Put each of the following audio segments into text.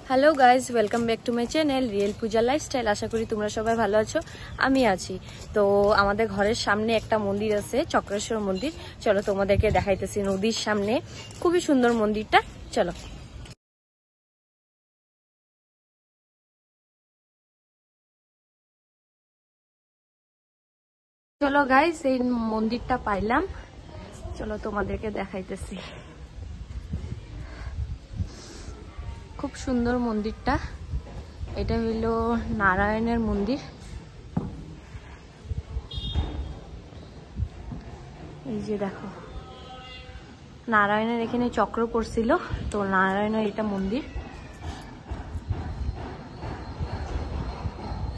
Hello guys, welcome back to my channel real Puja lifestyle. আশা করি তোমরা সবাই ভালো আছো, আমি আছি। তো আমাদের ঘরের সামনে একটা মন্দির আছে, চক্রেশ্বর মন্দির। চলো তোমাদেরকে দেখাইতেছি নদীর সামনে, খুবই সুন্দর মন্দিরটা। চলো চলো গাইজ, এই মন্দিরটা পাইলাম, চলো তোমাদেরকে দেখাইতেছি। খুব সুন্দর মন্দিরটা। এটা হইল নারায়ণের মন্দির। এই যে দেখো, নারায়ণের এখানে চক্র পড়ছিল, তো নারায়ণের এটা মন্দির।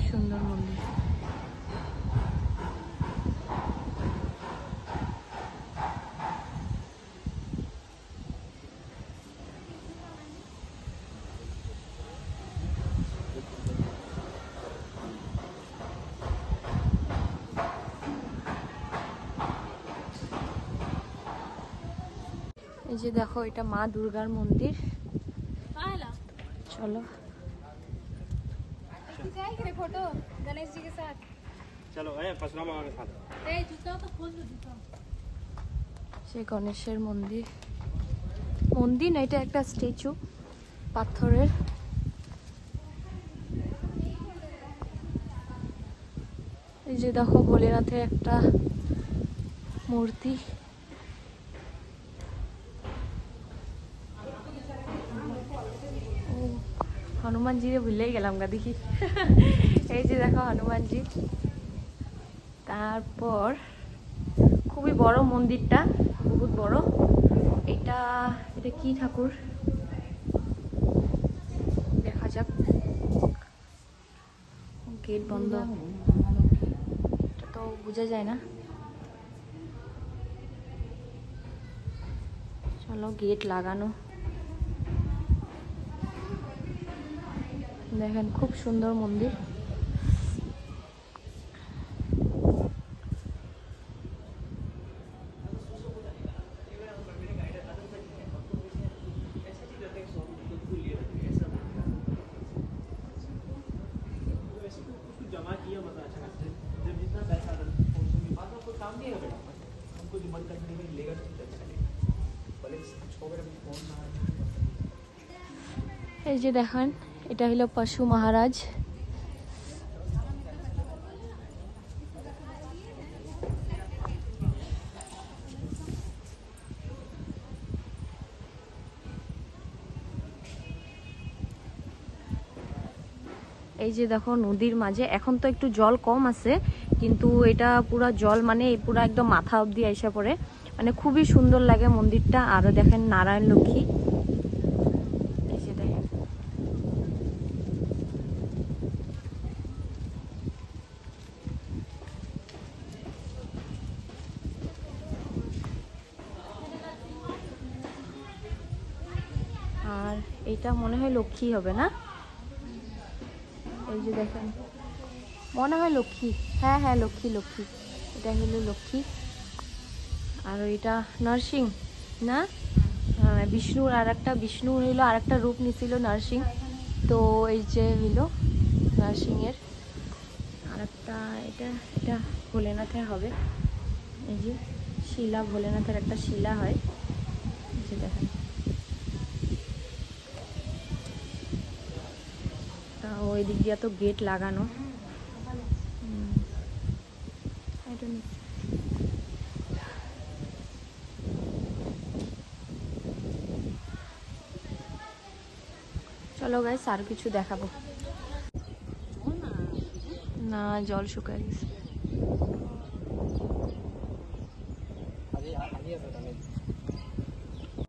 সুন্দর মন্দির। এই যে দেখো, এটা মা দুর্গার মন্দির। চলো फोटो गणेश जी के साथ। चलो परशुराम बाबा के साथ। जूता तो खोल दो जूता। সে গণেশের মন্দির। মন্দির না, এটা একটা স্ট্যাচু পাথরের। এই যে দেখো, ভোলেনাথের একটা মূর্তি। হনুমানজি রে ভুলেই গেলাম গা, দেখি। এই যে দেখো হনুমানজি। তারপর খুবই বড় মন্দিরটা, বহুত বড়। এটা এটা কি ঠাকুর দেখা যাক। গেট বন্ধ, এটা তো বোঝা যায় না। চলো, গেট লাগানো। দেখেন, খুব সুন্দর মন্দির। এই যে দেখেন, এটা হলো পশু মহারাজ। এই যে দেখো, নদীর মাঝে এখন তো একটু জল কম আছে, কিন্তু এটা পুরা জল মানে পুরা একদম মাথা অব্দি আইসা পড়ে। মানে খুবই সুন্দর লাগে মন্দিরটা। আরো দেখেন নারায়ণ লক্ষ্মী। এই যে দেখেন, আর এটা মনে হয় লক্ষ্মী হবে না? এই যে দেখেন, মনে হয় লক্ষ্মী। হ্যাঁ হ্যাঁ, লক্ষ্মী লক্ষ্মী, এটা হলো লক্ষ্মী। আর এটা নরসিং না, বিষ্ণুর আর একটা, বিষ্ণু হইলো আর একটা রূপ নিছিল নরসিং। তো এই যে হইলো নরসিংয়ের আর একটা, এটা এটা ভোলেনাথের হবে। এই যে শিলা, ভোলেনাথের একটা শিলা হয়। এই যে দেখেন, ওই দিক দিয়ে তো গেট লাগানো। চলো গাইস, আর কিছু দেখাবো না, জল শুকায় গেছে।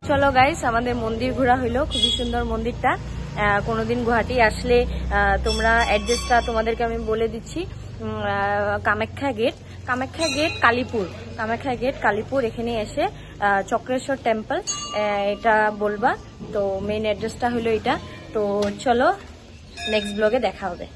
চলো গাইস, আমাদের মন্দির ঘোরা হইলো, খুবই সুন্দর মন্দিরটা। কোনোদিন গুয়াহাটি আসলে তোমরা অ্যাড্রেসটা তোমাদেরকে আমি বলে দিচ্ছি। Kamakhya gate, Kamakhya gate Kalipur, Kamakhya gate Kalipur. এখানে এসে চক্রেশ্বর টেম্পল এটা বলবা। তো মেইন অ্যাড্রেসটা হলো এটা। তো চলো, নেক্সট ব্লগে দেখা হবে।